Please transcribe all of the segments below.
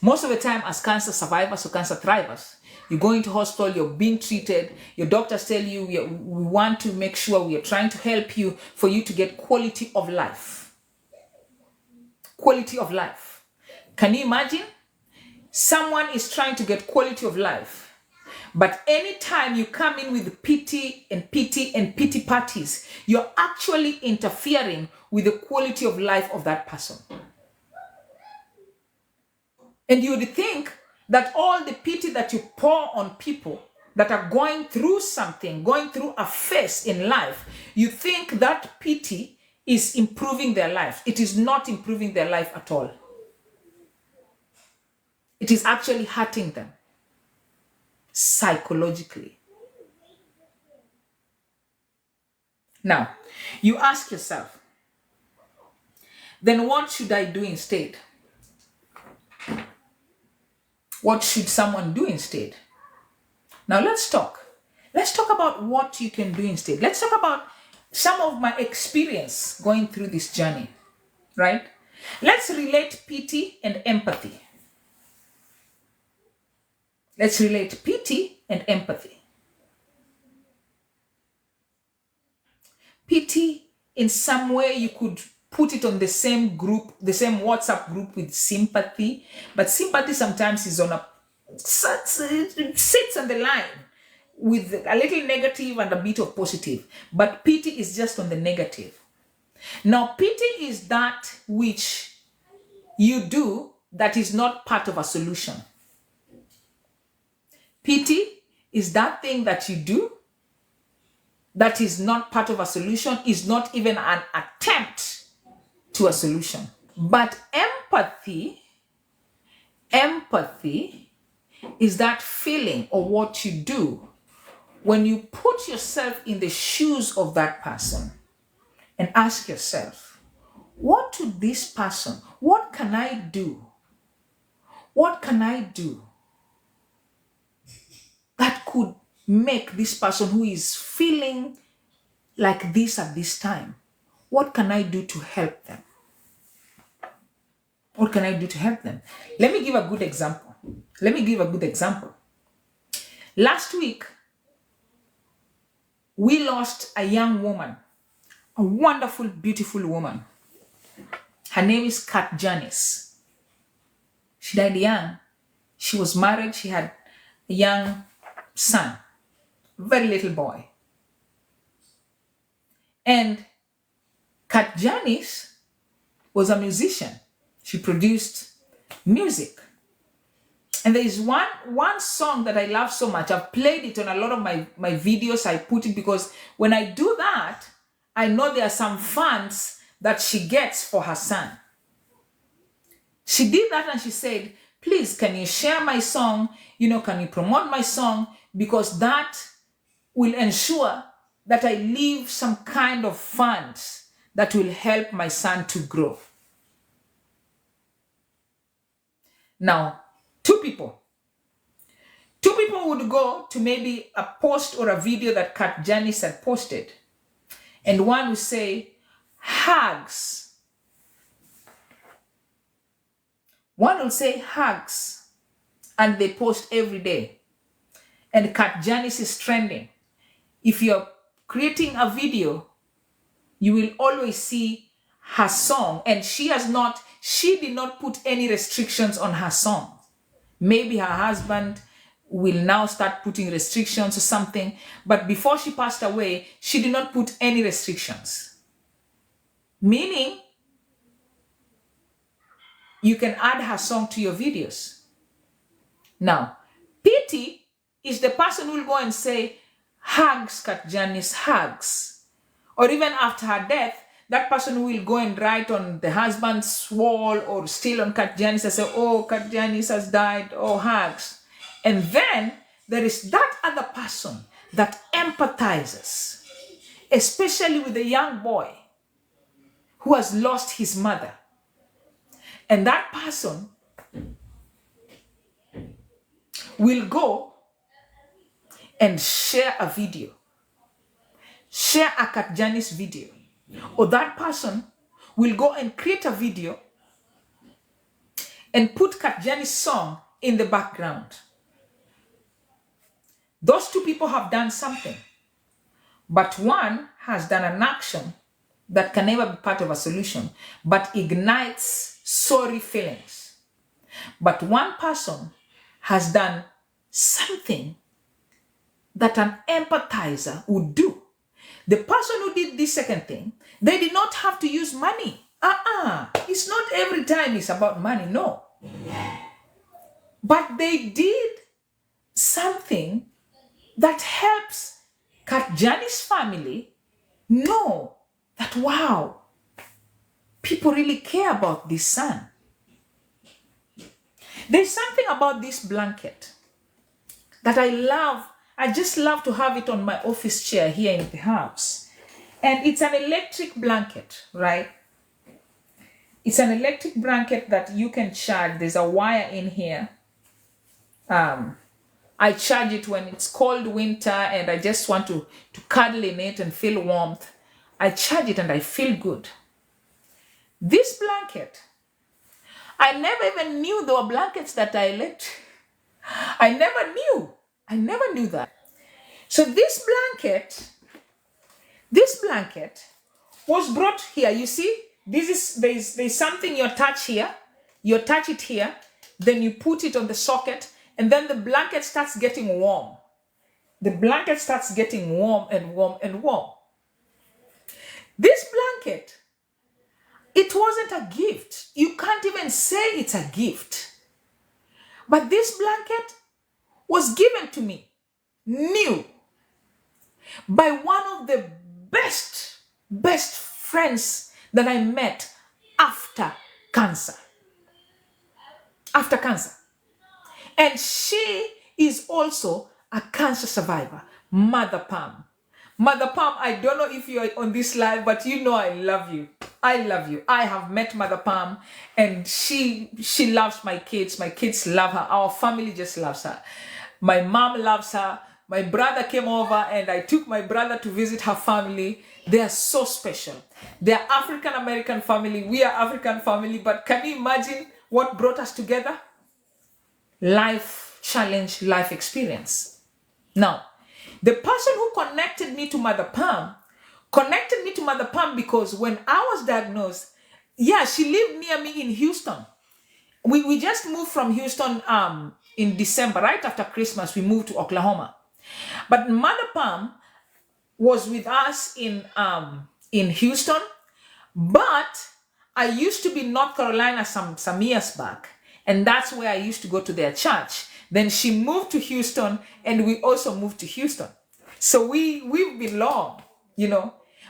Most of the time, as cancer survivors or cancer thrivers, you go into hospital, you're being treated, your doctors tell you, we want to make sure we are trying to help you for you to get quality of life. Quality of life. Can you imagine? Someone is trying to get quality of life, but anytime you come in with pity and pity and pity parties, you're actually interfering with the quality of life of that person. And you would think that all the pity that you pour on people that are going through something, going through a phase in life, you think that pity is improving their life. It is not improving their life at all. It is actually hurting them psychologically. Now, you ask yourself, then what should I do instead? What should someone do instead? Now let's talk. Let's talk about what you can do instead. Let's talk about some of my experience going through this journey, right? Let's relate pity and empathy. Let's relate pity and empathy. Pity, in some way, you could put it on the same group, the same WhatsApp group with sympathy, but sympathy sometimes is on it sits on the line with a little negative and a bit of positive, but pity is just on the negative. Now, pity is that which you do that is not part of a solution. Pity is that thing that you do that is not part of a solution, is not even an attempt to a solution. But empathy is that feeling or what you do when you put yourself in the shoes of that person and ask yourself, what to this person? What can I do? What can I do that could make this person who is feeling like this at this time, what can I do to help them? What can I do to help them? Let me give a good example. Last week, we lost a young woman, a wonderful, beautiful woman. Her name is Kat Janice. She died young. She was married. She had a young son, very little boy. And Kat Janice was a musician. She produced music. And there is one song that I love so much. I've played it on a lot of my videos. I put it because when I do that, I know there are some funds that she gets for her son. She did that and she said, please, can you share my song? Can you promote my song? Because that will ensure that I leave some kind of funds that will help my son to grow. Now, two people would go to maybe a post or a video that Kat Janice had posted. And one would say, hugs. One will say hugs. And they post every day. And Kat Janice is trending. If you're creating a video, you will always see her song. And she did not put any restrictions on her song. Maybe her husband will now start putting restrictions or something. But before she passed away, she did not put any restrictions. Meaning, you can add her song to your videos. Now, pity is the person who will go and say, hugs, Kat Janice, hugs. Or even after her death, that person will go and write on the husband's wall or still on Kat Janice and say, oh, Kat Janice has died, oh, hugs. And then there is that other person that empathizes, especially with a young boy who has lost his mother. And that person will go and share a video, share a Kat Janice video. Or that person will go and create a video and put Katjani's song in the background. Those two people have done something, but one has done an action that can never be part of a solution, but ignites sorry feelings. But one person has done something that an empathizer would do. The person who did this second thing, they did not have to use money. It's not every time it's about money, no. But they did something that helps Katjani's family know that, wow, people really care about this son. There's something about this blanket that I love. I just love to have it on my office chair here in the house. And it's an electric blanket, right? It's an electric blanket that you can charge. There's a wire in here. I charge it when it's cold winter and I just want to cuddle in it and feel warmth. I charge it and I feel good. This blanket, I never even knew there were blankets that are electric. I never knew that. So this blanket was brought here. You see, there's something you attach here. You attach it here, then you put it on the socket, and then the blanket starts getting warm. The blanket starts getting warm and warm and warm. This blanket, it wasn't a gift. You can't even say it's a gift. But this blanket was given to me, new, by one of the best friends that I met after cancer. And she is also a cancer survivor, Mother Pam. Mother Pam, I don't know if you're on this live, but you know I love you. I love you. I have met Mother Pam and she loves my kids. My kids love her. Our family just loves her. My mom loves her. My brother came over and I took my brother to visit her family. They are so special. They are African American family. We are African family. But can you imagine what brought us together? Life challenge, life experience. Now, the person who connected me to Mother Pam because when I was diagnosed, she lived near me in Houston. We just moved from Houston in December, right after Christmas, we moved to Oklahoma. But Mother Pam was with us in Houston, but I used to be in North Carolina some years back, and that's where I used to go to their church. Then she moved to Houston, and we also moved to Houston. So we've been long,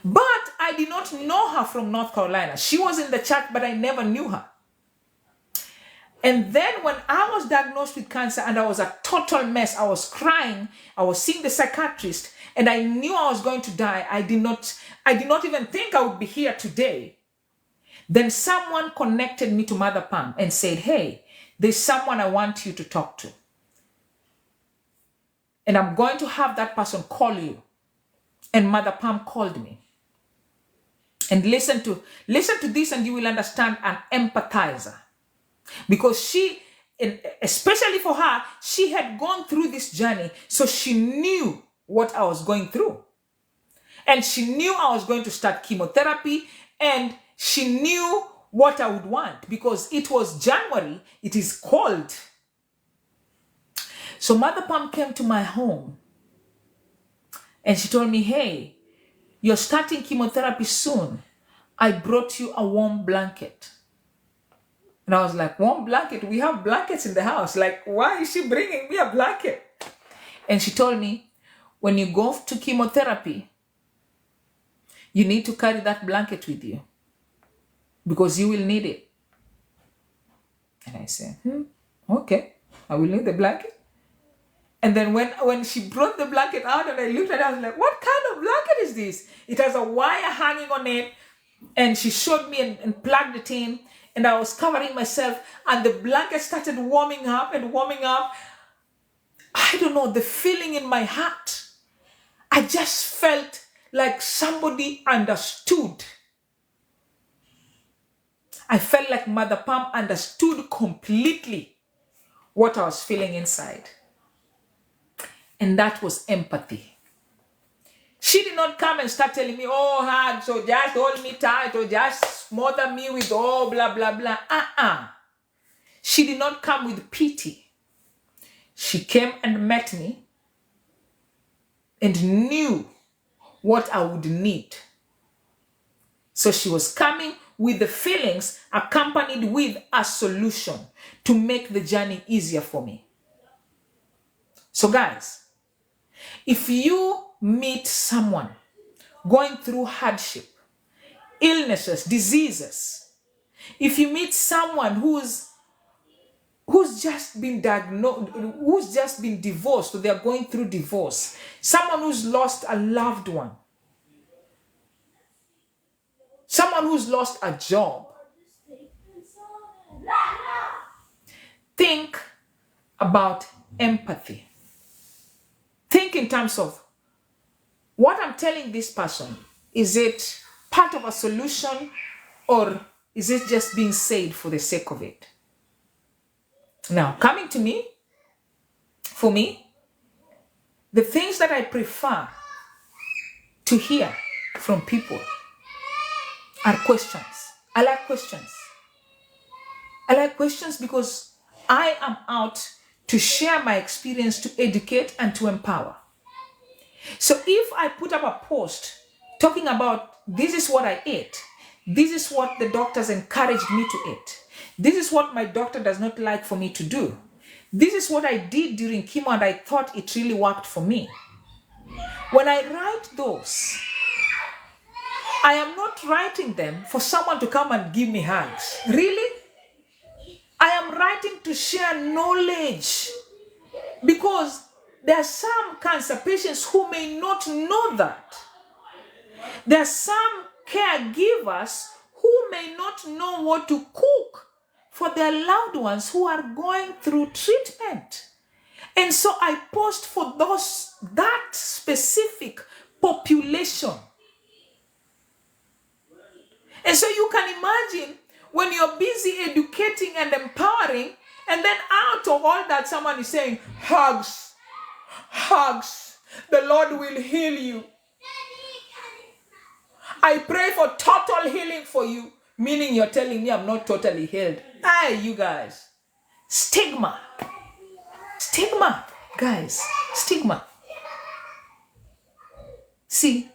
But I did not know her from North Carolina. She was in the church, but I never knew her. And then when I was diagnosed with cancer and I was a total mess, I was crying, I was seeing the psychiatrist, and I knew I was going to die. I did not even think I would be here today. Then someone connected me to Mother Pam and said, hey, there's someone I want you to talk to. And I'm going to have that person call you. And Mother Pam called me. And listen to this and you will understand an empathizer. Because she, especially for her, she had gone through this journey. So she knew what I was going through. And she knew I was going to start chemotherapy. And she knew what I would want. Because it was January. It is cold. So Mother Pam came to my home. And she told me, hey, you're starting chemotherapy soon. I brought you a warm blanket. And I was like, warm blanket? We have blankets in the house. Like, why is she bringing me a blanket? And she told me, when you go to chemotherapy, you need to carry that blanket with you because you will need it. And I said, okay, I will need the blanket. And then when she brought the blanket out and I looked at it, I was like, what kind of blanket is this? It has a wire hanging on it. And she showed me and plugged it in. And I was covering myself. And the blanket started warming up and warming up. I don't know, the feeling in my heart. I just felt like somebody understood. I felt like Mother Pam understood completely what I was feeling inside. And that was empathy. She did not come and start telling me, oh, hug, so just hold me tight or just smother me with oh, blah, blah, blah. She did not come with pity. She came and met me and knew what I would need. So she was coming with the feelings accompanied with a solution to make the journey easier for me. So guys, if you meet someone going through hardship, illnesses, diseases, if you meet someone who's just been diagnosed, who's just been divorced, or they're going through divorce, someone who's lost a loved one, someone who's lost a job, think about empathy. Think in terms of what I'm telling this person. Is it part of a solution, or is it just being said for the sake of it? Now, coming to me, for me, the things that I prefer to hear from people are questions. I like questions. I like questions because I am out to share my experience, to educate and to empower. So if I put up a post talking about this is what I ate, this is what the doctors encouraged me to eat, this is what my doctor does not like for me to do, this is what I did during chemo and I thought it really worked for me. When I write those, I am not writing them for someone to come and give me hugs. Really? I am writing to share knowledge, because there are some cancer patients who may not know that. There are some caregivers who may not know what to cook for their loved ones who are going through treatment. And so I post for that specific population. And so you can imagine when you're busy educating and empowering, and then out of all that, someone is saying, hugs, hugs, the Lord will heal you. I pray for total healing for you, meaning you're telling me I'm not totally healed. Hey, you guys. Stigma. Stigma, guys. Stigma. See,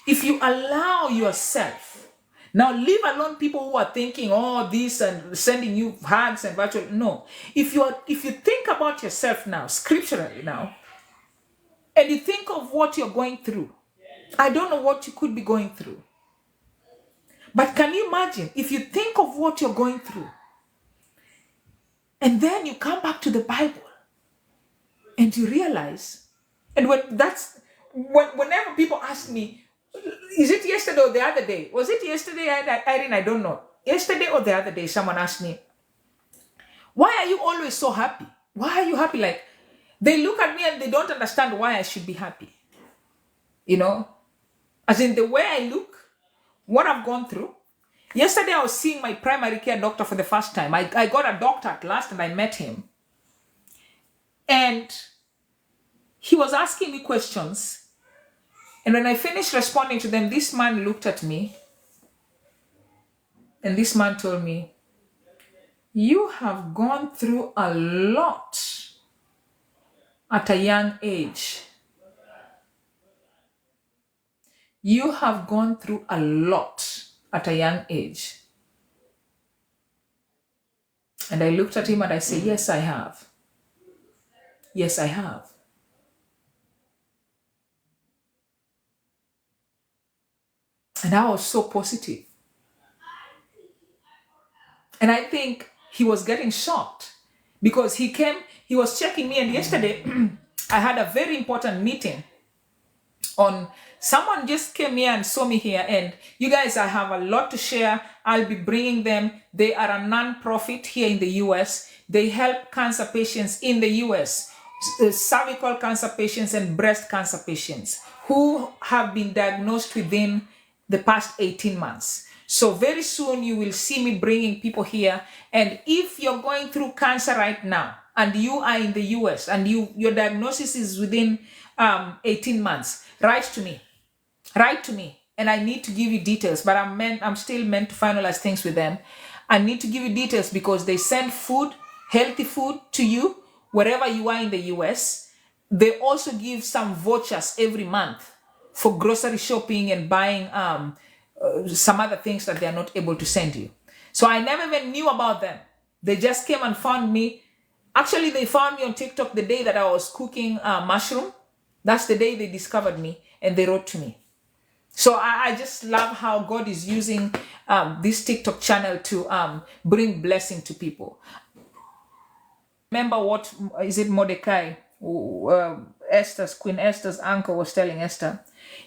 if you allow yourself, now leave alone people who are thinking, oh, this and sending you hugs and virtual. No. If you think about yourself now, scripturally now, and you think of what you're going through, I don't know what you could be going through. But can you imagine if you think of what you're going through, and then you come back to the Bible and you realize, and whenever people ask me, is it yesterday or the other day? Was it yesterday, Irene? I don't know. Yesterday or the other day, someone asked me, why are you always so happy? Why are you happy? Like, they look at me and they don't understand why I should be happy. You know? As in the way I look, what I've gone through. Yesterday, I was seeing my primary care doctor for the first time. I got a doctor at last and I met him. And he was asking me questions. And when I finished responding to them, this man looked at me. And this man told me, you have gone through a lot at a young age. You have gone through a lot at a young age. And I looked at him and I said, yes, I have. Yes, I have. And I was so positive. And I think he was getting shocked because he was checking me. And yesterday, I had a very important meeting on, someone just came here and saw me here. And you guys, I have a lot to share. I'll be bringing them. They are a non-profit here in the US. They help cancer patients in the US, cervical cancer patients and breast cancer patients who have been diagnosed within the past 18 months. So very soon you will see me bringing people here. And if you're going through cancer right now and you are in the US and your diagnosis is within 18 months, write to me. Write to me, and I need to give you details, but I'm still meant to finalize things with them. I need to give you details because they send food, healthy food to you wherever you are in the US. They also give some vouchers every month for grocery shopping and buying some other things that they are not able to send you. So I never even knew about them. They just came and found me. Actually, they found me on TikTok the day that I was cooking mushroom. That's the day they discovered me, and they wrote to me. So I just love how God is using this TikTok channel to bring blessing to people. Remember what is it, Mordecai, Queen Esther's uncle was telling Esther,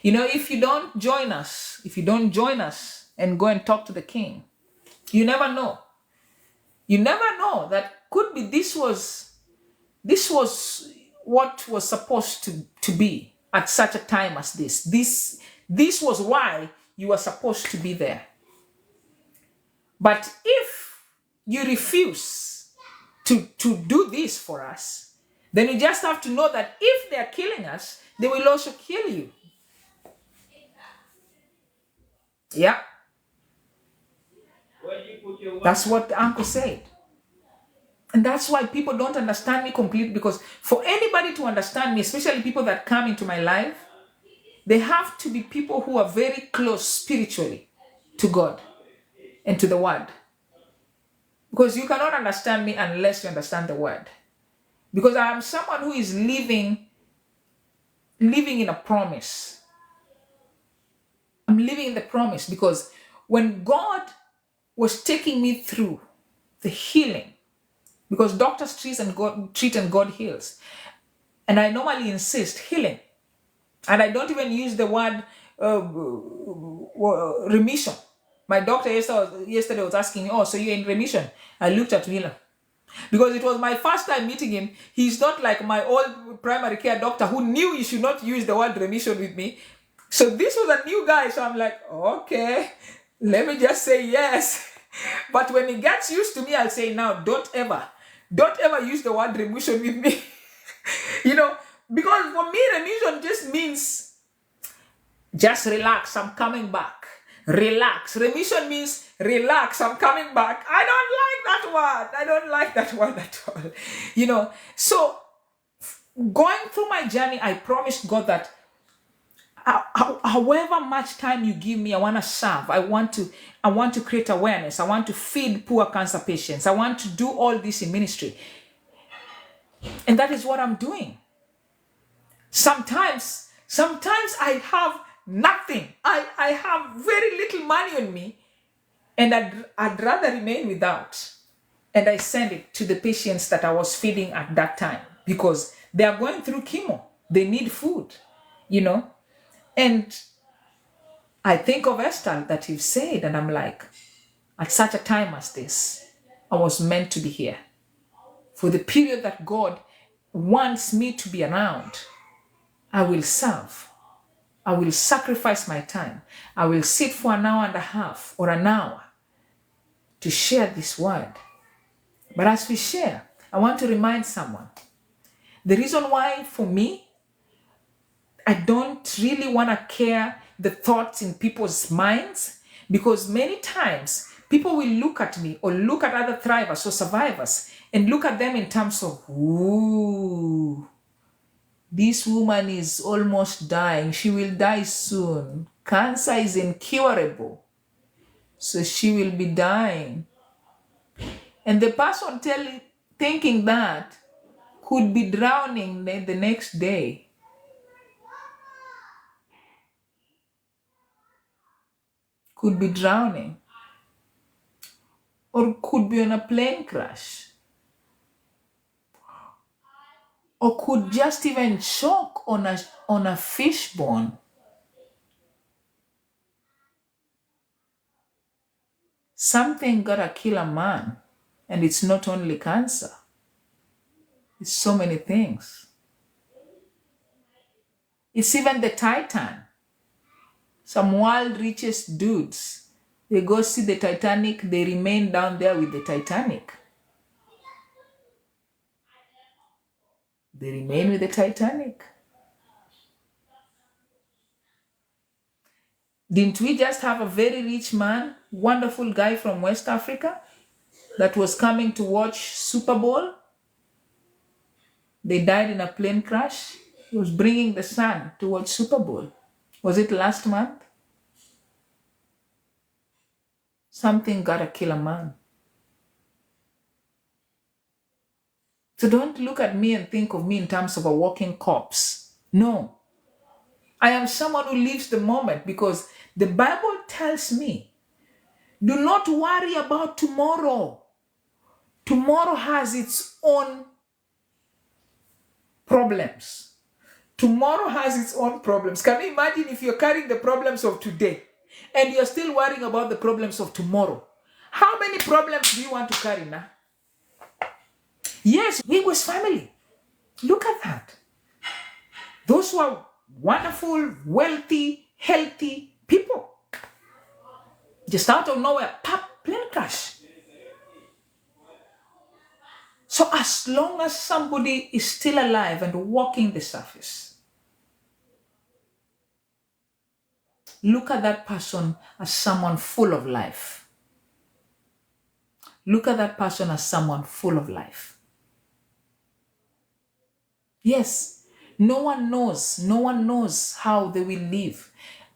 if you don't join us and go and talk to the king, you never know. You never know that could be this was what was supposed to be at such a time as this. This was why you were supposed to be there. But if you refuse to do this for us, then you just have to know that if they are killing us, they will also kill you. Yeah. That's what the uncle said. And that's why people don't understand me completely, because for anybody to understand me, especially people that come into my life, they have to be people who are very close spiritually to God and to the word. Because you cannot understand me unless you understand the word. Because I am someone who is living in a promise. I'm living in the promise because when God was taking me through the healing, because doctors treat and God heals. And I normally insist healing. And I don't even use the word remission. My doctor yesterday was asking me, so you're in remission? I looked at Wheeler. Because it was my first time meeting him. He's not like my old primary care doctor who knew you should not use the word remission with me. So this was a new guy. So I'm like, okay, let me just say yes. But when he gets used to me, I'll say, now, don't ever use the word remission with me. Because for me, remission just means just relax, I'm coming back. Relax. Remission means relax, I'm coming back. I don't like that word at all. So going through my journey, I promised God that however much time you give me, I want to serve. I want to create awareness. I want to feed poor cancer patients. I want to do all this in ministry. And that is what I'm doing. Sometimes I have nothing. I have very little money on me, and I'd rather remain without. And I send it to the patients that I was feeding at that time because they are going through chemo. They need food, And I think of Esther that you've said, and I'm like, at such a time as this, I was meant to be here. For the period that God wants me to be around, I will serve. I will sacrifice my time. I will sit for an hour and a half or an hour to share this word. But as we share, I want to remind someone, the reason why for me, I don't really want to care the thoughts in people's minds, because many times people will look at me or look at other thrivers or survivors and look at them in terms of, ooh, this woman is almost dying. She will die soon. Cancer is incurable. So she will be dying. And the person thinking that could be drowning the next day. Could be drowning. Or could be on a plane crash. Or could just even choke on a fishbone. Something gotta kill a man. And it's not only cancer. It's so many things. It's even the Titan. Some world richest dudes They go see the Titanic, they remain down there with the Titanic. They remain with the Titanic. Didn't we just have a very rich man, wonderful guy from West Africa that was coming to watch Super Bowl? They died in a plane crash. He was bringing the son to watch Super Bowl. Was it last month? Something gotta kill a man. So don't look at me and think of me in terms of a walking corpse. No. I am someone who lives the moment because the Bible tells me, do not worry about tomorrow. Tomorrow has its own problems. Tomorrow has its own problems. Can you imagine if you're carrying the problems of today and you're still worrying about the problems of tomorrow? How many problems do you want to carry now? Yes, he was family. Look at that. Those were wonderful, wealthy, healthy people. Just out of nowhere, pop, plane crash. So as long as somebody is still alive and walking the surface, look at that person as someone full of life. Look at that person as someone full of life. Yes, no one knows how they will live,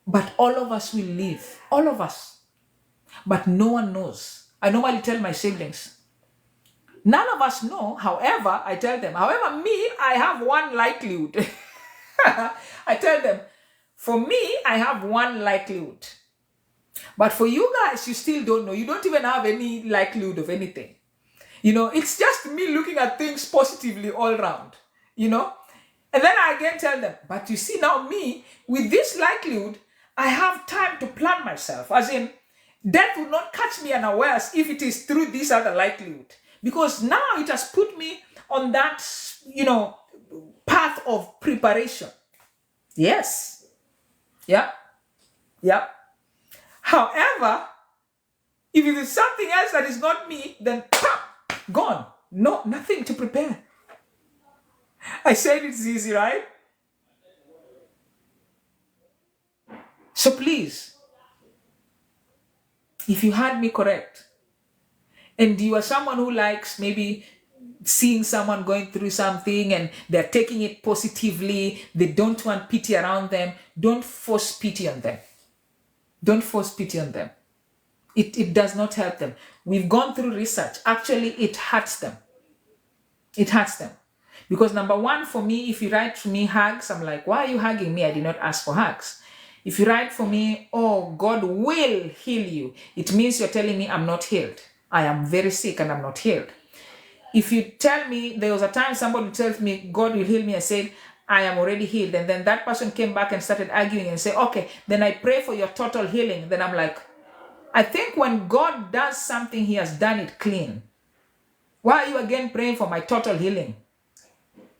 but all of us will live, all of us, but no one knows. I normally tell my siblings, none of us know. However, I tell them, I have one likelihood. I tell them, for me, I have one likelihood. But for you guys, you still don't know. You don't even have any likelihood of anything. It's just me looking at things positively all around, And then I again tell them, but you see now me, with this likelihood, I have time to plan myself. As in, death will not catch me unawares if it is through this other likelihood. Because now it has put me on that, path of preparation. Yes. Yeah. Yeah. However, if it is something else that is not me, then gone. No, nothing to prepare. I said it's easy, right? So please, if you had me correct, and you are someone who likes maybe seeing someone going through something and they're taking it positively, they don't want pity around them, don't force pity on them. Don't force pity on them. It does not help them. We've gone through research. Actually, it hurts them. It hurts them. Because number one, for me, if you write to me hugs, I'm like, why are you hugging me? I did not ask for hugs. If you write for me, oh, God will heal you, it means you're telling me I'm not healed. I am very sick and I'm not healed. If you tell me, there was a time somebody tells me, God will heal me, I said, I am already healed. And then that person came back and started arguing and say, okay, then I pray for your total healing. Then I'm like, I think when God does something, he has done it clean. Why are you again praying for my total healing?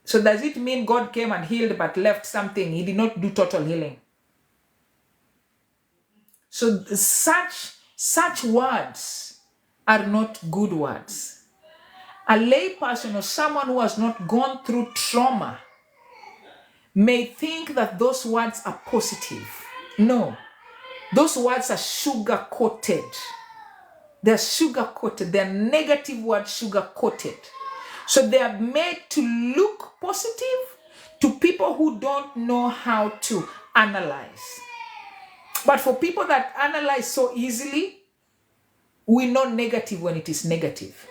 So does it mean God came and healed but left something? He did not do total healing. So such words are not good words. A lay person or someone who has not gone through trauma may think that those words are positive. No, those words are sugar-coated. They're sugar-coated. They're negative words sugar-coated. So they are made to look positive to people who don't know how to analyze. But for people that analyze so easily, we know negative when it is negative.